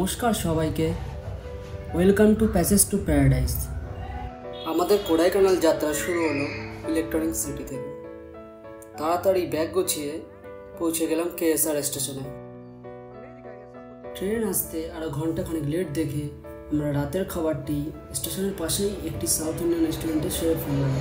নমস্কার সবাইকে। Welcome to passage two paradise. আমাদের কোডাইকানাল যাত্রা শুরু হলো ইলেকট্রনিক সিটি থেকে। তাড়াতাড়ি ব্যাগ গুছিয়ে পৌঁছে গেলাম কেএসআর স্টেশনে। ট্রেন আসতে আরও ঘন্টাখানেক লেট দেখে আমরা রাতের খাবারটি স্টেশনের পাশেই একটি সাউথ ইন্ডিয়ান রেস্টুরেন্টে সেরে ফেললাম।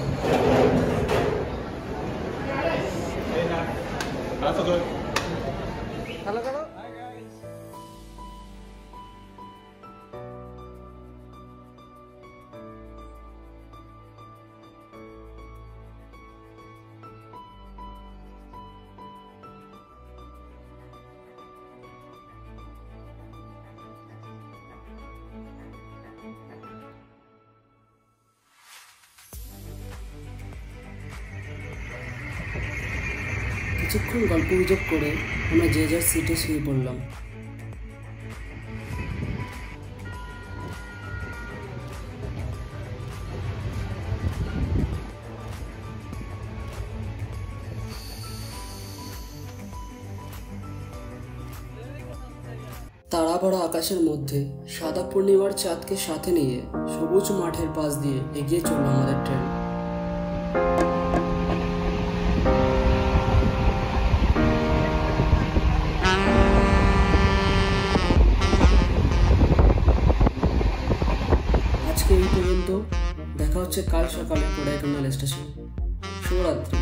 কিছুক্ষণ গল্প গুজব করে আমরা যে যার সিটে শুয়ে পড়লাম। তারা ভরা আকাশের মধ্যে সাদা পূর্ণিমার চাঁদকে সাথে নিয়ে সবুজ মাঠের পাশ দিয়ে এগিয়ে চলল আমাদের ট্রেন। আজকে এই পর্যন্ত, দেখা হচ্ছে কাল সকালে কোডাইকানাল স্টেশনে। শুভরাত্রি।